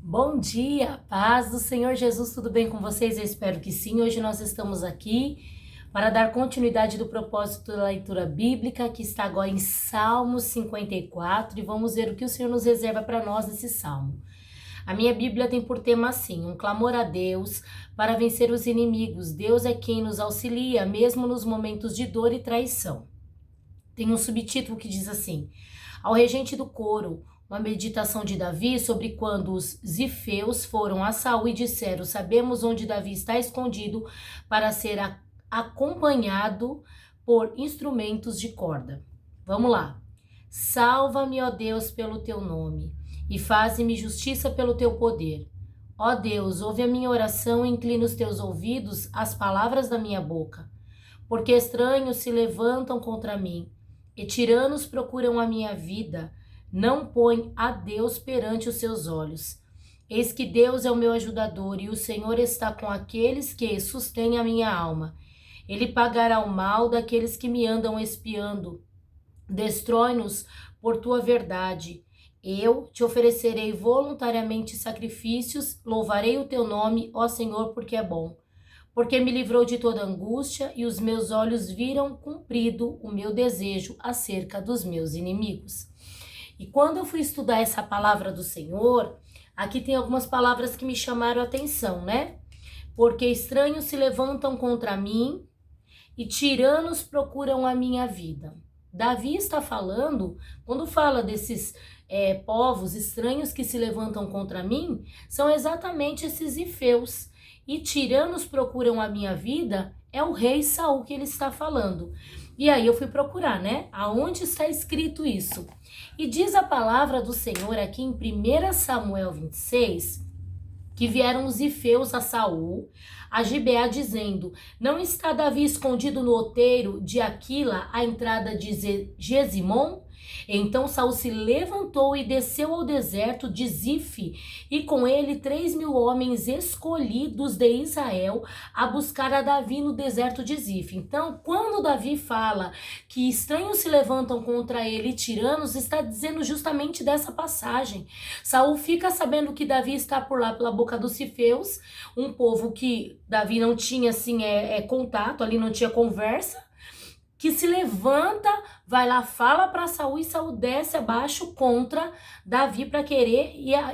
Bom dia, paz do Senhor Jesus, tudo bem com vocês? Eu espero que sim. Hoje nós estamos aqui para dar continuidade do propósito da leitura bíblica, que está agora em Salmo 54, e vamos ver o que o Senhor nos reserva para nós nesse salmo. A minha Bíblia tem por tema assim: um clamor a Deus para vencer os inimigos. Deus é quem nos auxilia, mesmo nos momentos de dor e traição. Tem um subtítulo que diz assim: ao regente do coro, uma meditação de Davi sobre quando os zifeus foram a Saul e disseram: sabemos onde Davi está escondido para ser acompanhado por instrumentos de corda. Vamos lá. Salva-me, ó Deus, pelo teu nome, e faze-me justiça pelo teu poder. Ó Deus, ouve a minha oração e inclina os teus ouvidos às palavras da minha boca. Porque estranhos se levantam contra mim, e tiranos procuram a minha vida. Não põe a Deus perante os seus olhos. Eis que Deus é o meu ajudador, e o Senhor está com aqueles que sustêm a minha alma. Ele pagará o mal daqueles que me andam espiando. Destrói-nos por tua verdade. Eu te oferecerei voluntariamente sacrifícios, louvarei o teu nome, ó Senhor, porque é bom. Porque me livrou de toda angústia, e os meus olhos viram cumprido o meu desejo acerca dos meus inimigos. E quando eu fui estudar essa palavra do Senhor, aqui tem algumas palavras que me chamaram a atenção, né? Porque estranhos se levantam contra mim e tiranos procuram a minha vida. Davi está falando, quando fala desses povos estranhos que se levantam contra mim, são exatamente esses ifeus. E tiranos procuram a minha vida, é o rei Saul que ele está falando. E aí eu fui procurar, né? Aonde está escrito isso? E diz a palavra do Senhor aqui em 1 Samuel 26, que vieram os ifeus a Saul, a Gibeá, dizendo: não está Davi escondido no outeiro de Aquila, à entrada de Gesimom? Então Saul se levantou e desceu ao deserto de Zife, e com ele 3.000 homens escolhidos de Israel a buscar a Davi no deserto de Zife. Então, quando Davi fala que estranhos se levantam contra ele e tiranos, está dizendo justamente dessa passagem. Saul fica sabendo que Davi está por lá pela boca dos cifeus, um povo que Davi não tinha assim contato, ali não tinha conversa, que se levanta, vai lá, fala para Saul, e Saul desce abaixo contra Davi para querer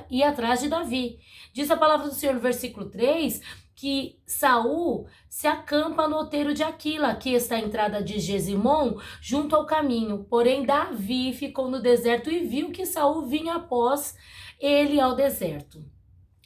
ir atrás de Davi. Diz a palavra do Senhor no versículo 3 que Saul se acampa no outeiro de Aquila, que está à entrada de Gesimom, junto ao caminho. Porém, Davi ficou no deserto e viu que Saul vinha após ele ao deserto.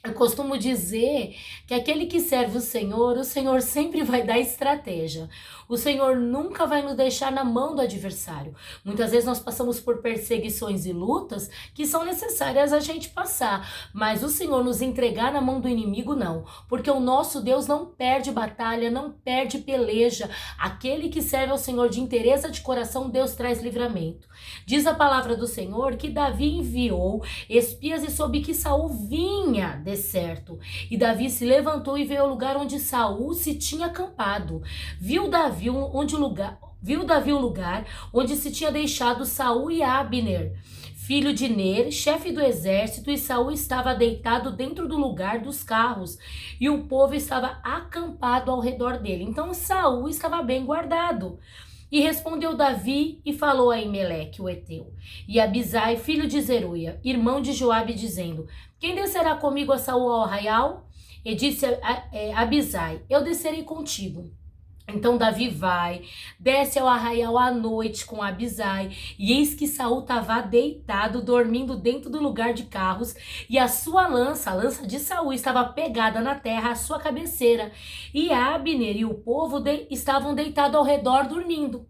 Eu costumo dizer que aquele que serve o Senhor sempre vai dar estratégia. O Senhor nunca vai nos deixar na mão do adversário. Muitas vezes nós passamos por perseguições e lutas que são necessárias a gente passar, mas o Senhor nos entregar na mão do inimigo, não. Porque o nosso Deus não perde batalha, não perde peleja. Aquele que serve ao Senhor de inteireza de coração, Deus traz livramento. Diz a palavra do Senhor que Davi enviou espias e soube que Saul vinha deserto. E Davi se levantou e veio ao lugar onde Saul se tinha acampado. Viu Davi o lugar onde se tinha deixado Saul e Abner, filho de Ner, chefe do exército, e Saul estava deitado dentro do lugar dos carros, e o povo estava acampado ao redor dele. Então Saul estava bem guardado. E respondeu Davi e falou a Aimeleque, o Eteu, e Abisai, filho de Zeruia, irmão de Joabe, dizendo: quem descerá comigo a Saul ao arraial? E disse Abisai: eu descerei contigo. Então Davi desce ao arraial à noite com Abisai, e eis que Saul estava deitado, dormindo dentro do lugar de carros, e a sua lança, a lança de Saul, estava pegada na terra, à sua cabeceira, e Abner e o povo estavam deitados ao redor dormindo.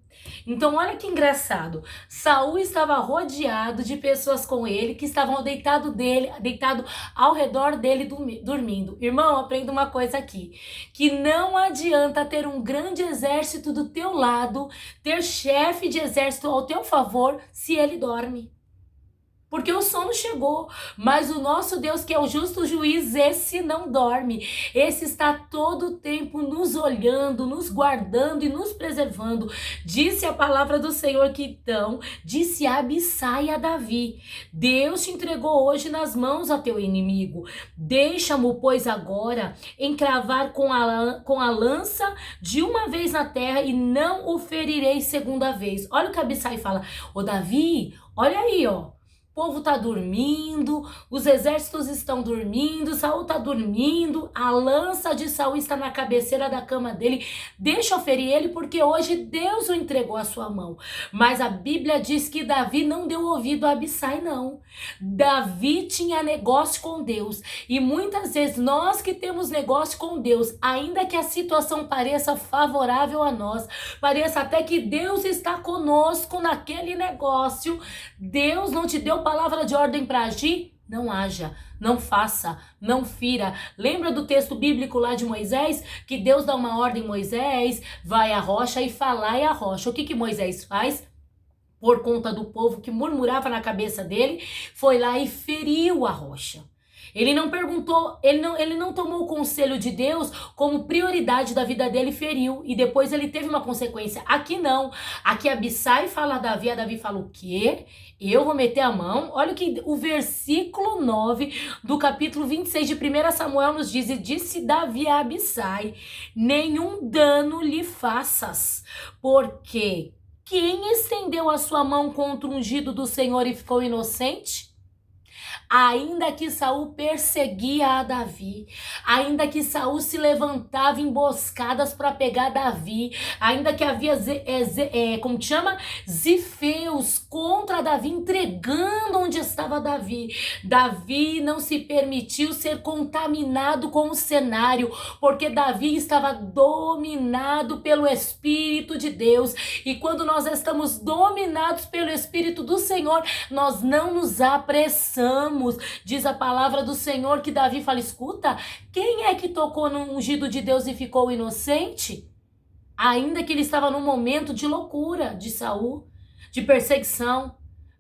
Então olha que engraçado, Saul estava rodeado de pessoas com ele que estavam deitado ao redor dele dormindo. Irmão, aprenda uma coisa aqui, que não adianta ter um grande exército do teu lado, ter chefe de exército ao teu favor, se ele dorme. porque o sono chegou, mas o nosso Deus, que é o justo juiz, esse não dorme, esse está todo o tempo nos olhando, nos guardando e nos preservando. Disse a palavra do Senhor que então, disse Abissai a Davi, Deus te entregou hoje nas mãos a teu inimigo, deixa-mo, pois, agora encravar com a lança de uma vez na terra e não o ferirei segunda vez. Olha o que Abissai fala, ô Davi, olha aí, ó. O povo tá dormindo, os exércitos estão dormindo, Saul tá dormindo, a lança de Saul está na cabeceira da cama dele. Deixa eu ferir ele porque hoje Deus o entregou à sua mão. Mas a Bíblia diz que Davi não deu ouvido a Abissai, não. Davi tinha negócio com Deus. E muitas vezes nós que temos negócio com Deus, ainda que a situação pareça favorável a nós, pareça até que Deus está conosco naquele negócio, Deus não te deu palavra de ordem para agir? Não haja, não faça, não fira. Lembra do texto bíblico lá de Moisés? Que Deus dá uma ordem a Moisés, vai à rocha e falai à rocha. O que Moisés faz? Por conta do povo que murmurava na cabeça dele, foi lá e feriu a rocha. Ele não perguntou, ele não tomou o conselho de Deus como prioridade da vida dele e feriu. E depois ele teve uma consequência. Aqui não. Aqui Abissai fala a Davi fala o quê? Eu vou meter a mão? Olha o que o versículo 9 do capítulo 26 de 1 Samuel nos diz. E disse Davi a Abissai, nenhum dano lhe faças, porque quem estendeu a sua mão contra o ungido do Senhor e ficou inocente? Ainda que Saul perseguia a Davi, ainda que Saul se levantava emboscadas para pegar Davi, ainda que havia zifeus contra Davi, entregando onde estava Davi, Davi não se permitiu ser contaminado com o cenário, porque Davi estava dominado pelo Espírito de Deus. E quando nós estamos dominados pelo Espírito do Senhor, nós não nos apressamos. Diz a palavra do Senhor que Davi fala, escuta, quem é que tocou no ungido de Deus e ficou inocente? Ainda que ele estava num momento de loucura de Saul, de perseguição,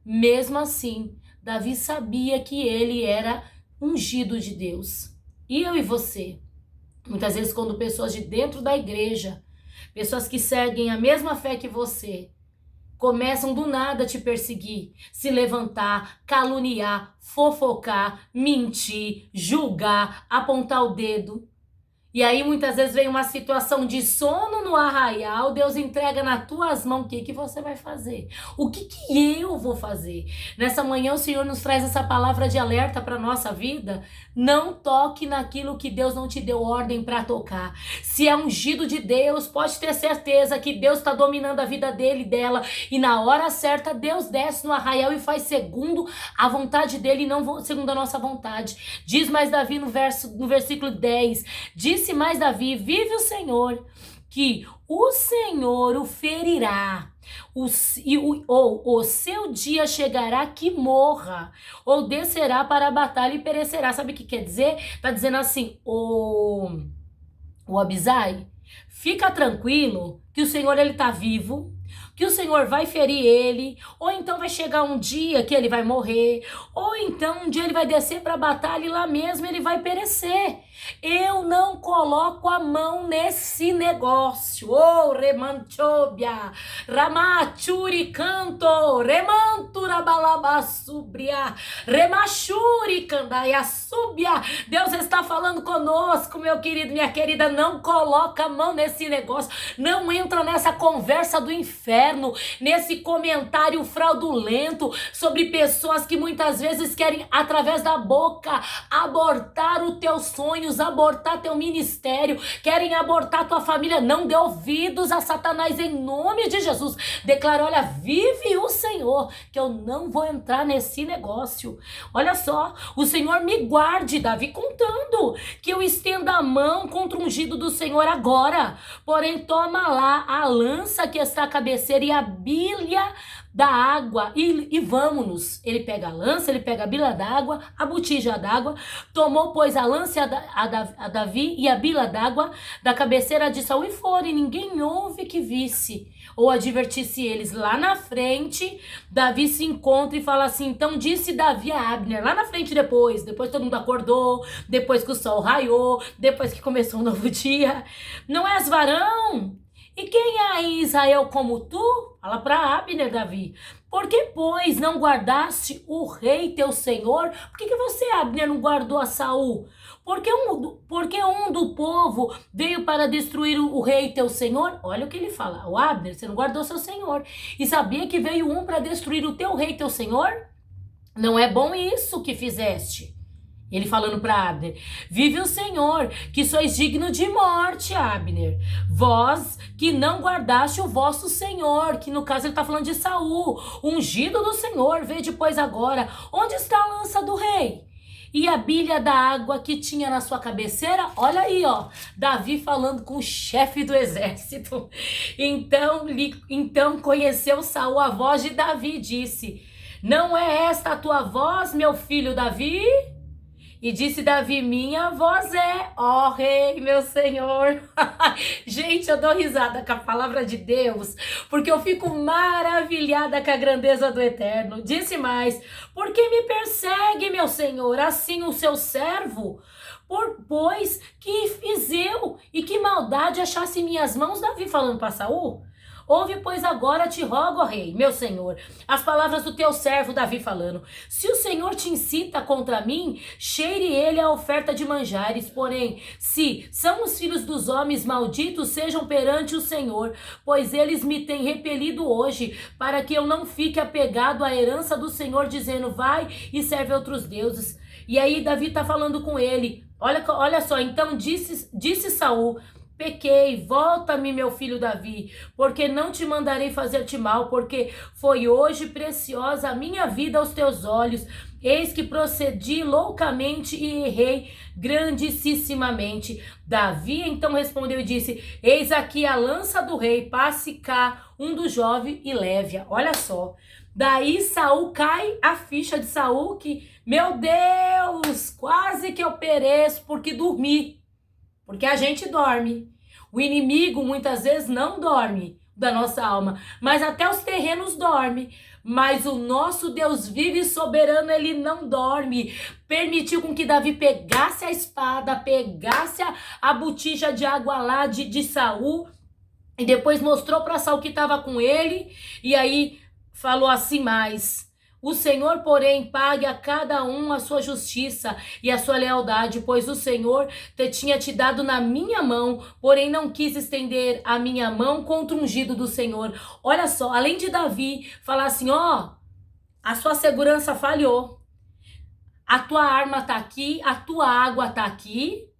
mesmo assim, Davi sabia que ele era ungido de Deus. E eu e você? Muitas vezes quando pessoas de dentro da igreja, pessoas que seguem a mesma fé que você, começam do nada a te perseguir, se levantar, caluniar, fofocar, mentir, julgar, apontar o dedo. E aí muitas vezes vem uma situação de sono no arraial, Deus entrega nas tuas mãos, o que você vai fazer? O que eu vou fazer? Nessa manhã o Senhor nos traz essa palavra de alerta para nossa vida. Não toque naquilo que Deus não te deu ordem para tocar. Se é ungido de Deus, pode ter certeza que Deus está dominando a vida dele e dela. E na hora certa, Deus desce no arraial e faz segundo a vontade dele e não segundo a nossa vontade. Diz mais Davi no versículo 10, disse mais Davi, vive o Senhor, que o Senhor o ferirá, ou o seu dia chegará que morra, ou descerá para a batalha e perecerá. Sabe o que quer dizer? Tá dizendo assim, o Abissai, fica tranquilo que o Senhor ele tá vivo, que o Senhor vai ferir ele, ou então vai chegar um dia que ele vai morrer, ou então um dia ele vai descer para a batalha e lá mesmo ele vai perecer. Eu não coloco a mão nesse negócio. Oh, remanchobia, ramachuri canto, remantura balabasubria, remachuri candaia subia. Deus está falando conosco, meu querido, minha querida, não coloca a mão nesse negócio, não entra nessa conversa do inferno, nesse comentário fraudulento sobre pessoas que muitas vezes querem, através da boca, abortar os teus sonhos, abortar teu ministério, querem abortar tua família. Não dê ouvidos a Satanás em nome de Jesus. Declara, olha, vive o Senhor, que eu não vou entrar nesse negócio. Olha só, o Senhor me guarde, Davi contando, que eu estenda a mão contra o ungido do Senhor agora. Porém, toma lá a lança que está à cabeceira cabeceira e a bilha da água e vamos-nos. Ele pega a lança, ele pega a bilha d'água, a botija d'água, tomou, pois, a lança a Davi e a bilha d'água da cabeceira de Saul e foram, e ninguém houve que visse ou advertisse eles. Lá na frente, Davi se encontra e fala assim, então disse Davi a Abner, lá na frente depois todo mundo acordou, depois que o sol raiou, depois que começou um novo dia, não és varão? E quem há em Israel como tu? Fala para Abner, Davi. Por que, pois, não guardaste o rei teu senhor? Por que você, Abner, não guardou a Saul? Porque um do povo veio para destruir o rei teu senhor? Olha o que ele fala. O Abner, você não guardou seu senhor. E sabia que veio um para destruir o teu rei teu senhor? Não é bom isso que fizeste. Ele falando para Abner, vive o Senhor, que sois digno de morte, Abner. Vós que não guardaste o vosso Senhor, que no caso ele está falando de Saul, ungido do Senhor, vede pois agora, onde está a lança do rei? E a bilha da água que tinha na sua cabeceira? Olha aí, ó, Davi falando com o chefe do exército. Então conheceu Saul a voz de Davi e disse, não é esta a tua voz, meu filho Davi? E disse Davi, minha voz é, ó rei, meu senhor. Gente, eu dou risada com a palavra de Deus, porque eu fico maravilhada com a grandeza do Eterno. Disse mais, por que me persegue, meu senhor, assim o seu servo? Pois que fiz eu, e que maldade achasse em minhas mãos, Davi falando para Saul? Ouve, pois, agora te rogo, ó rei, meu senhor, as palavras do teu servo Davi falando. Se o Senhor te incita contra mim, cheire ele a oferta de manjares. Porém, se são os filhos dos homens malditos, sejam perante o Senhor, pois eles me têm repelido hoje, para que eu não fique apegado à herança do Senhor, dizendo, vai e serve a outros deuses. E aí Davi está falando com ele. Olha só, então disse Saul, pequei, volta-me, meu filho Davi, porque não te mandarei fazer-te mal, porque foi hoje preciosa a minha vida aos teus olhos. Eis que procedi loucamente e errei grandissimamente. Davi então respondeu e disse, eis aqui a lança do rei, passe cá um dos jovens e leve-a. Olha só. Daí Saul cai a ficha de Saul que, meu Deus, quase que eu pereço porque dormi. Porque a gente dorme. O inimigo muitas vezes não dorme da nossa alma, mas até os terrenos dormem. Mas o nosso Deus vive e soberano, ele não dorme. Permitiu com que Davi pegasse a espada, pegasse a botija de água lá de Saul, e depois mostrou para Saul que estava com ele, e aí falou assim mais... O Senhor, porém, pague a cada um a sua justiça e a sua lealdade, pois o Senhor tinha te dado na minha mão, porém não quis estender a minha mão contra o ungido do Senhor. Olha só, além de Davi falar assim, ó, a sua segurança falhou, a tua arma tá aqui, a tua água tá aqui,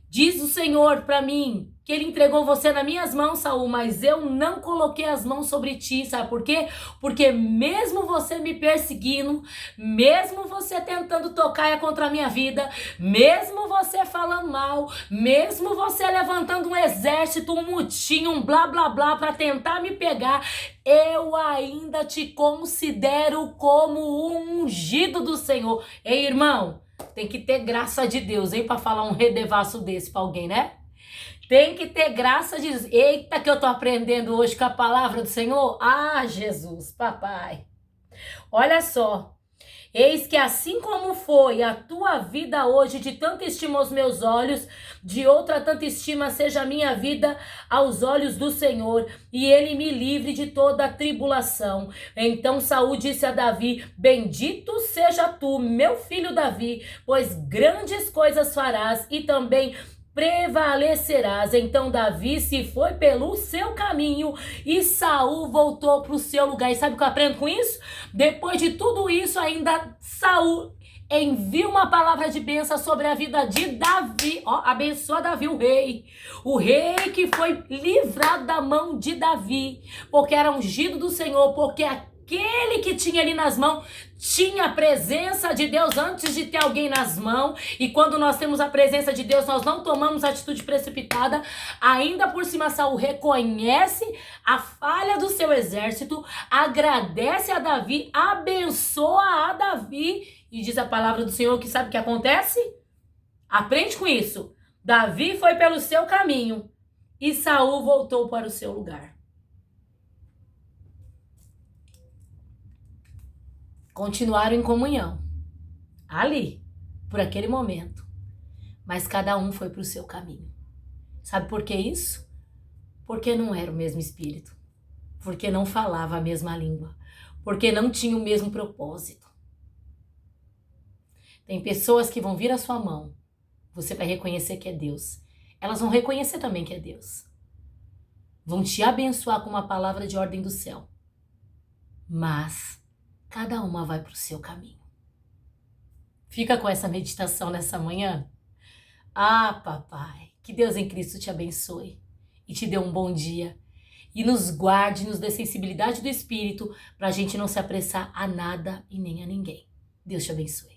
diz o Senhor para mim, que ele entregou você nas minhas mãos, Saul, mas eu não coloquei as mãos sobre ti, sabe por quê? Porque mesmo você me perseguindo, mesmo você tentando tocar contra a minha vida, mesmo você falando mal, mesmo você levantando um exército, um mutim, um blá blá blá para tentar me pegar, eu ainda te considero como um ungido do Senhor. Ei, irmão, tem que ter graça de Deus, hein, para falar um redevasso desse para alguém, né? Tem que ter graça de Deus. Eita, que eu tô aprendendo hoje com a palavra do Senhor. Ah, Jesus, papai. Olha só. Eis que assim como foi a tua vida hoje, de tanta estima aos meus olhos, de outra tanta estima seja a minha vida aos olhos do Senhor, e ele me livre de toda a tribulação. Então Saul disse a Davi, bendito seja tu, meu filho Davi, pois grandes coisas farás e também prevalecerás. Então Davi se foi pelo seu caminho e Saul voltou para o seu lugar. E sabe o que eu aprendo com isso? Depois de tudo isso, ainda Saul envia uma palavra de bênção sobre a vida de Davi. Ó, abençoa Davi, o rei que foi livrado da mão de Davi, porque era ungido do Senhor, porque aquele que tinha ali nas mãos tinha a presença de Deus antes de ter alguém nas mãos. E quando nós temos a presença de Deus, nós não tomamos atitude precipitada. Ainda por cima, Saul reconhece a falha do seu exército, agradece a Davi, abençoa a Davi. E diz a palavra do Senhor que sabe o que acontece? Aprende com isso. Davi foi pelo seu caminho e Saul voltou para o seu lugar. Continuaram em comunhão, ali, por aquele momento. Mas cada um foi para o seu caminho. Sabe por que isso? Porque não era o mesmo espírito. Porque não falava a mesma língua. Porque não tinha o mesmo propósito. Tem pessoas que vão vir à sua mão. Você vai reconhecer que é Deus. Elas vão reconhecer também que é Deus. Vão te abençoar com uma palavra de ordem do céu. Mas cada uma vai para o seu caminho. Fica com essa meditação nessa manhã. Ah, papai, que Deus em Cristo te abençoe e te dê um bom dia. E nos guarde, nos dê sensibilidade do Espírito para a gente não se apressar a nada e nem a ninguém. Deus te abençoe.